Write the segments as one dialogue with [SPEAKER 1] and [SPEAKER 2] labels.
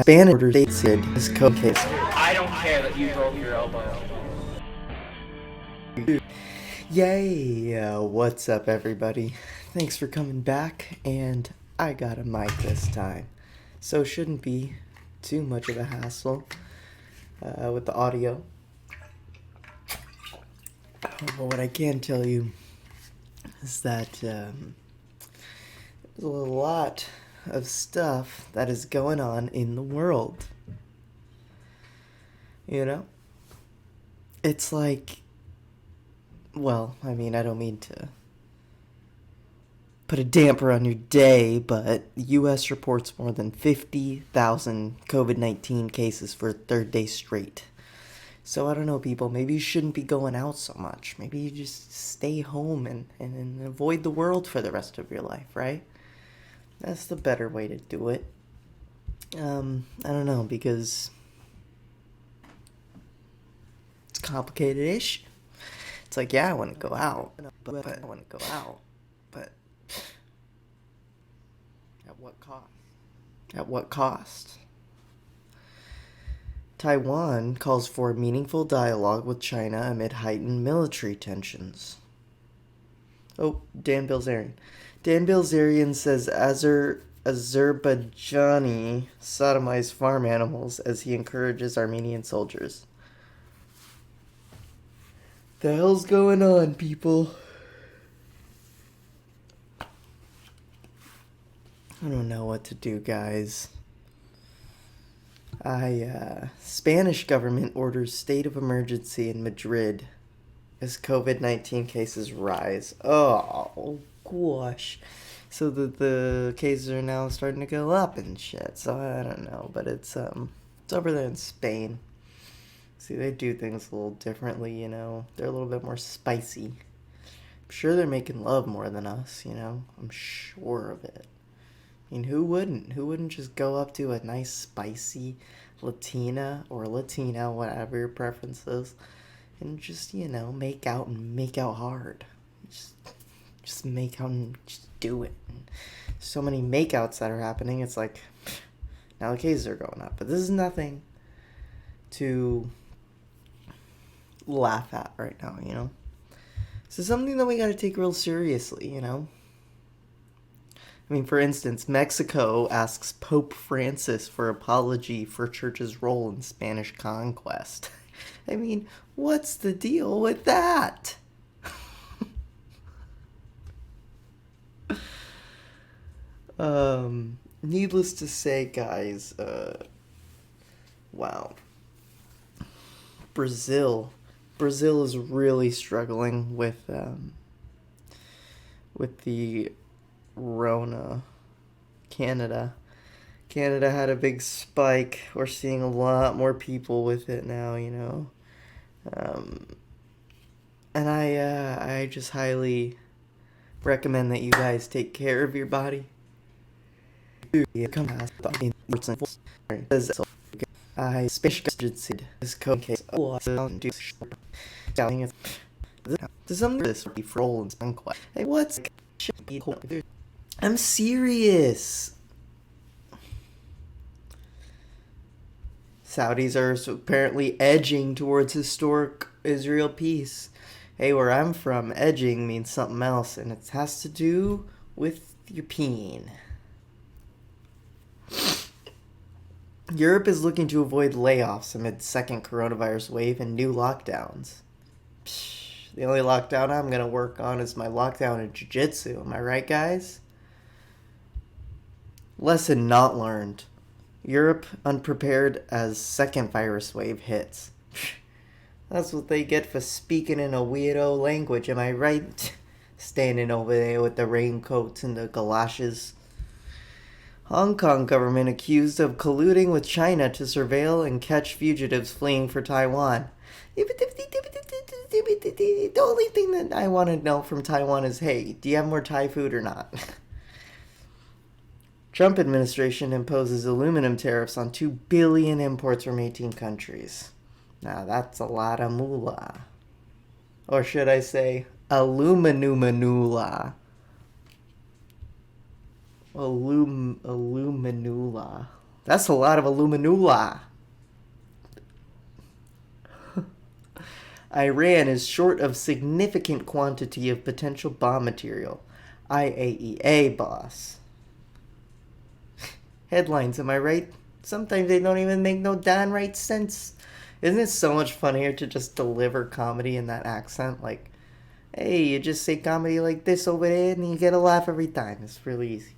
[SPEAKER 1] Spanish order stated his code case.
[SPEAKER 2] I don't care that you broke your elbow.
[SPEAKER 1] Yay! What's up, everybody? Thanks for coming back, and I got a mic this time, so shouldn't be too much of a hassle with the audio. But what I can tell you is that there's a lot of stuff that is going on in the world. You know? It's like, well, I mean, I don't mean to put a damper on your day, but the U.S. reports more than 50,000 COVID-19 cases for a third day straight. So I don't know, people, maybe you shouldn't be going out so much. Maybe you just stay home and avoid the world for the rest of your life, right? That's the better way to do it. I don't know, because it's a complicated-ish. It's like, yeah, I want to go out, but I want to go out, but at what cost? At what cost? Taiwan calls for meaningful dialogue with China amid heightened military tensions. Oh, Dan Bilzerian. Dan Bilzerian says Azerbaijani sodomized farm animals as he encourages Armenian soldiers. The hell's going on, people? I don't know what to do, guys. Spanish government orders state of emergency in Madrid as COVID-19 cases rise. Oh, gosh. So the cases are now starting to go up and shit. So I don't know, but it's over there in Spain. See, they do things a little differently, you know. They're a little bit more spicy. I'm sure they're making love more than us, you know. I'm sure of it. I mean, who wouldn't? Who wouldn't just go up to a nice, spicy Latina or Latino, whatever your preference is, and just, you know, make out and make out hard. Just make out and just do it. And so many makeouts that are happening, it's like, now the cases are going up. But this is nothing to laugh at right now, you know? This is something that we gotta take real seriously, you know? I mean, for instance, Mexico asks Pope Francis for apology for church's role in Spanish conquest. I mean, what's the deal with that? Needless to say, guys, wow. Brazil is really struggling with the Rona. Canada had a big spike. We're seeing a lot more people with it now, you know. And I just highly recommend that you guys take care of your body. I special this code case. Does something this be for all and hey, what's I'm serious. Saudis are apparently edging towards historic Israel peace. Hey, where I'm from, edging means something else, and it has to do with your peen. Europe is looking to avoid layoffs amid second coronavirus wave and new lockdowns. The only lockdown I'm going to work on is my lockdown in jiu-jitsu. Am I right, guys? Lesson not learned. Europe unprepared as second virus wave hits. That's what they get for speaking in a weirdo language, am I right? Standing over there with the raincoats and the galoshes. Hong Kong government accused of colluding with China to surveil and catch fugitives fleeing for Taiwan. The only thing that I want to know from Taiwan is, hey, do you have more Thai food or not? Trump administration imposes aluminum tariffs on 2 billion imports from 18 countries. Now that's a lot of moolah. Or should I say, aluminum moolah. Aluminula. That's a lot of aluminula. Iran is short of significant quantity of potential bomb material. IAEA boss. Headlines, am I right? Sometimes they don't even make no darn right sense. Isn't it so much funnier to just deliver comedy in that accent? Like, hey, you just say comedy like this over there and you get a laugh every time. It's really easy.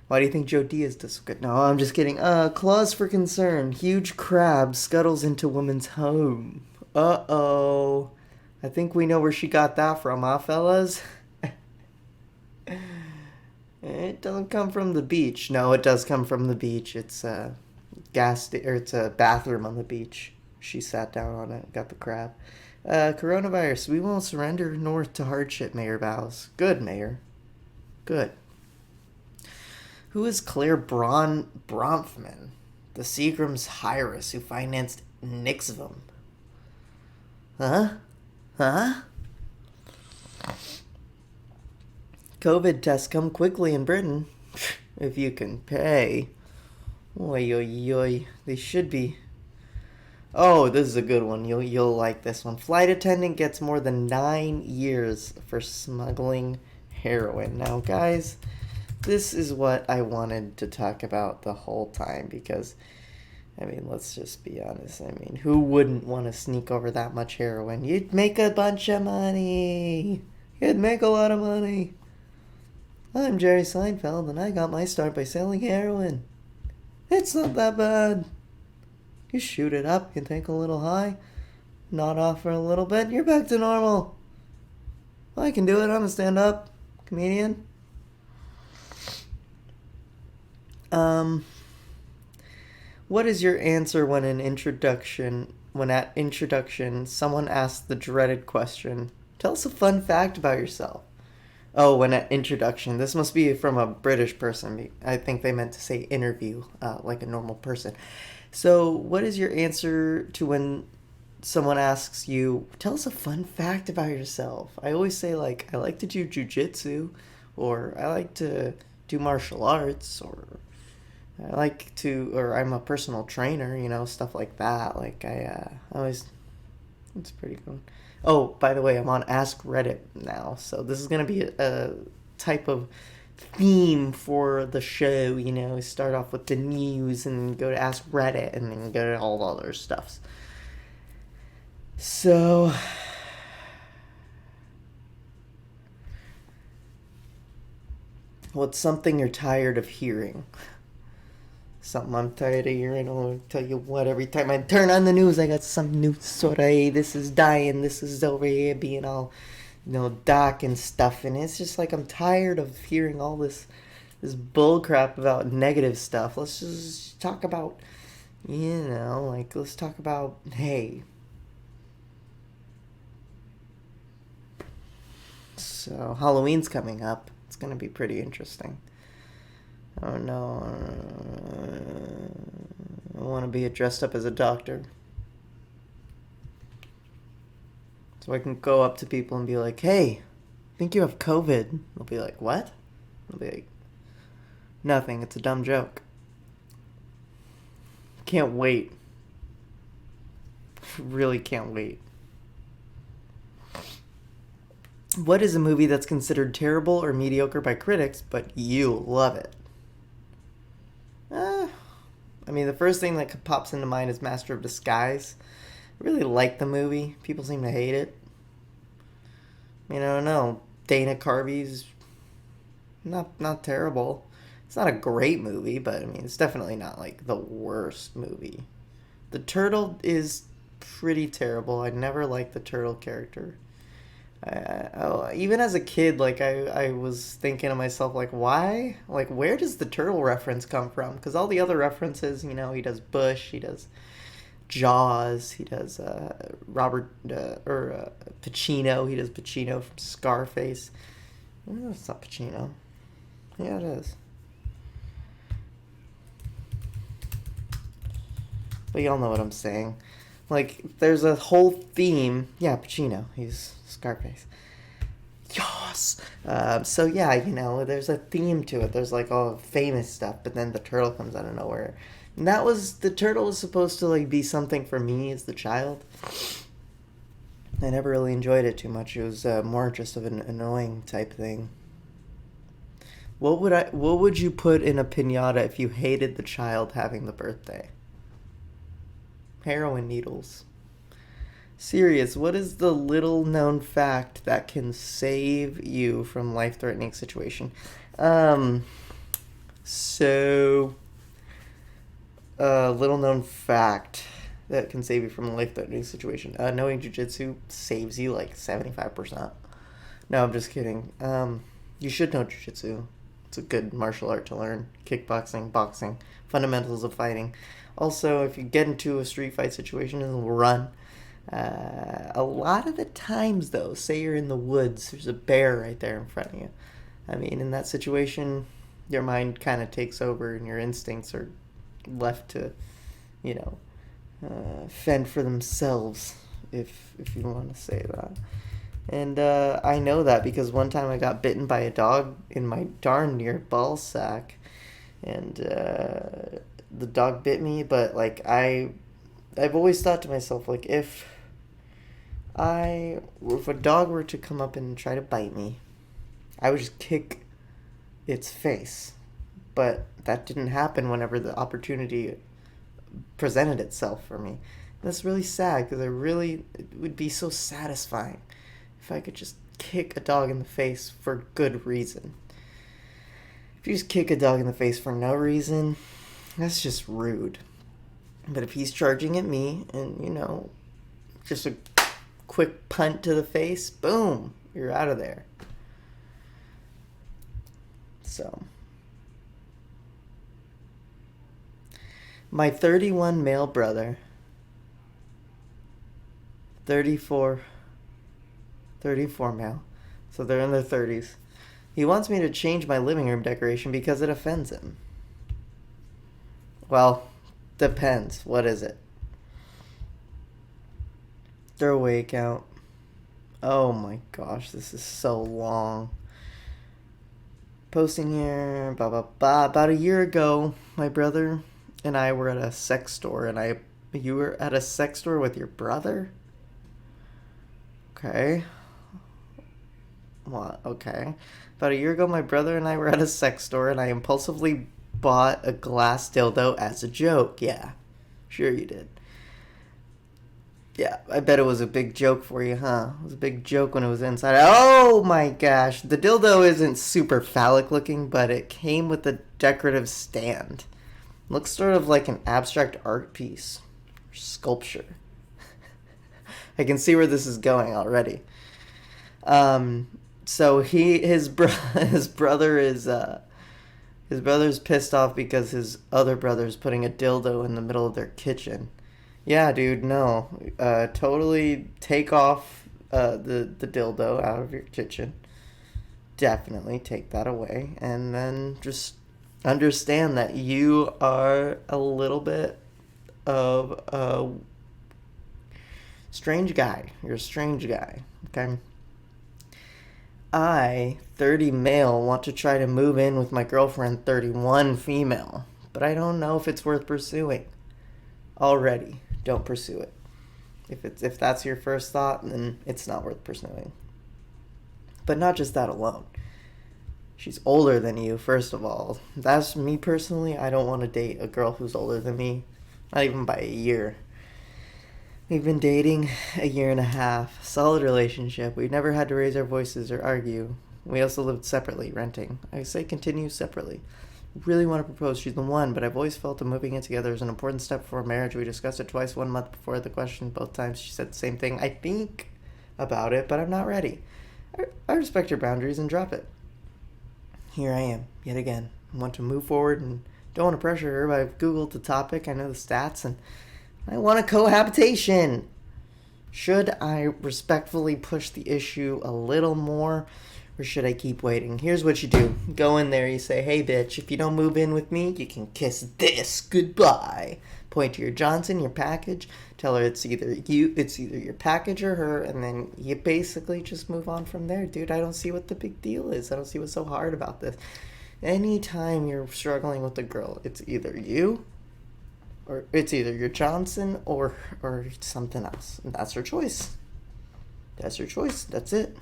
[SPEAKER 1] Why do you think Joe Diaz does so good? No, I'm just kidding. Cause for concern. Huge crab scuttles into woman's home. Uh-oh. I think we know where she got that from, huh, fellas? It doesn't come from the beach. No, it does come from the beach. It's a it's a bathroom on the beach. She sat down on it, got the crab. Coronavirus. We won't surrender north to hardship, Mayor vows. Good, Mayor. Good. Who is Claire Bronfman? The Seagram's heiress who financed Nixvam. Huh? Huh? COVID tests come quickly in Britain. If you can pay. Oi, oi, oi. They should be. Oh, this is a good one. You'll like this one. Flight attendant gets more than 9 years for smuggling heroin. Now, guys, this is what I wanted to talk about the whole time because, I mean, let's just be honest. I mean, who wouldn't want to sneak over that much heroin? You'd make a bunch of money. You'd make a lot of money. I'm Jerry Seinfeld, and I got my start by selling heroin. It's not that bad. You shoot it up, you take a little high, nod off for a little bit, you're back to normal. I can do it. I'm a stand-up comedian. What is your answer when at introduction someone asks the dreaded question, tell us a fun fact about yourself? Oh, when at introduction. This must be from a British person. I think they meant to say interview, like a normal person. So, what is your answer to when someone asks you, tell us a fun fact about yourself? I always say, like, I like to do jujitsu, or I like to do martial arts, or or I'm a personal trainer, stuff like that. Like, I always, it's pretty cool. Oh, by the way, I'm on Ask Reddit now, so this is going to be a type of theme for the show, start off with the news and go to Ask Reddit and then go to all the other stuffs. So, what's something you're tired of hearing? Something I'm tired of hearing. I'll tell you what, every time I turn on the news, I got some new story. This is dying. This is over here being all, dark and stuff. And it's just like I'm tired of hearing all this bullcrap about negative stuff. Let's just talk about, let's talk about, hey. So Halloween's coming up. It's going to be pretty interesting. Oh no, I want to be dressed up as a doctor. So I can go up to people and be like, hey, I think you have COVID. They'll be like, what? I'll be like, nothing, it's a dumb joke. Can't wait. Really can't wait. What is a movie that's considered terrible or mediocre by critics, but you love it? I mean, the first thing that pops into mind is Master of Disguise. I really like the movie. People seem to hate it. I mean, I don't know. Dana Carvey's not terrible. It's not a great movie, but I mean, it's definitely not like the worst movie. The turtle is pretty terrible. I never liked the turtle character. Even as a kid, like I was thinking to myself, like, why? Like, where does the turtle reference come from? Because all the other references, he does Bush, he does Jaws, he does Pacino, he does Pacino from Scarface. No, it's not Pacino. Yeah, it is. But y'all know what I'm saying. Like, there's a whole theme. Yeah, Pacino. He's Scarface. Yo, ass. So yeah, there's a theme to it. There's like all famous stuff, but then the turtle comes out of nowhere. And the turtle was supposed to like be something for me as the child. I never really enjoyed it too much. It was more just of an annoying type thing. What would you put in a piñata if you hated the child having the birthday? Heroin needles. Serious, what is the little known fact that can save you from life-threatening situation? Little known fact that can save you from a life-threatening situation. Knowing jiu-jitsu saves you like 75%. No, I'm just kidding. You should know jiu-jitsu. It's a good martial art to learn. Kickboxing, boxing, fundamentals of fighting. Also, if you get into a street fight situation and run, a lot of the times, though, say you're in the woods, there's a bear right there in front of you. I mean, in that situation, your mind kind of takes over and your instincts are left to, fend for themselves, if you want to say that. And I know that because one time I got bitten by a dog in my darn near ball sack, and the dog bit me. But like I've always thought to myself, like if a dog were to come up and try to bite me, I would just kick its face. But that didn't happen whenever the opportunity presented itself for me. That's really sad because it would be so satisfying if I could just kick a dog in the face for good reason. If you just kick a dog in the face for no reason, that's just rude. But if he's charging at me and, just a quick punt to the face, boom, you're out of there. So, my 31 male brother, 34 male, so they're in their 30s. He wants me to change my living room decoration because it offends him. Well, depends. What is it? Throwaway count. Oh my gosh, this is so long. Posting here, blah, blah, blah. About a year ago, my brother and I were at a sex store, and you were at a sex store with your brother? Okay. What? Okay. About a year ago, my brother and I were at a sex store, and I impulsively bought a glass dildo as a joke. Yeah. Sure you did. Yeah, I bet it was a big joke for you, huh? It was a big joke when it was inside. Oh my gosh. The dildo isn't super phallic looking, but it came with a decorative stand. Looks sort of like an abstract art piece. Or sculpture. I can see where this is going already. So his brother's pissed off because his other brother's putting a dildo in the middle of their kitchen. Yeah, dude, no. Totally take off the dildo out of your kitchen. Definitely take that away. And then just understand that you are a little bit of a strange guy. You're a strange guy, okay? I, 30 male, want to try to move in with my girlfriend, 31 female. But I don't know if it's worth pursuing. Already, don't pursue it. If that's your first thought, then it's not worth pursuing. But not just that alone. She's older than you, first of all. That's me personally. I don't want to date a girl who's older than me. Not even by a year. We've been dating a year and a half. Solid relationship. We've never had to raise our voices or argue. We also lived separately, renting. I say continue separately. Really want to propose. She's the one, but I've always felt that moving in together is an important step for marriage. We discussed it twice, 1 month before the question. Both times she said the same thing. I think about it, but I'm not ready. I respect your boundaries and drop it. Here I am, yet again. I want to move forward and don't want to pressure her, but I've Googled the topic. I know the stats, and I want a cohabitation. Should I respectfully push the issue a little more, or should I keep waiting? Here's what you do. Go in there, you say, hey, bitch, if you don't move in with me, you can kiss this goodbye. point to your Johnson, your package, tell her it's either your package or her, and then you basically just move on from there. Dude, I don't see what the big deal is. I don't see what's so hard about this. Anytime you're struggling with a girl, it's either you, or it's either your Johnson or something else. And that's her choice. That's her choice. That's it.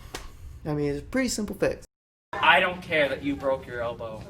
[SPEAKER 1] I mean, it's a pretty simple fix.
[SPEAKER 2] I don't care that you broke your elbow.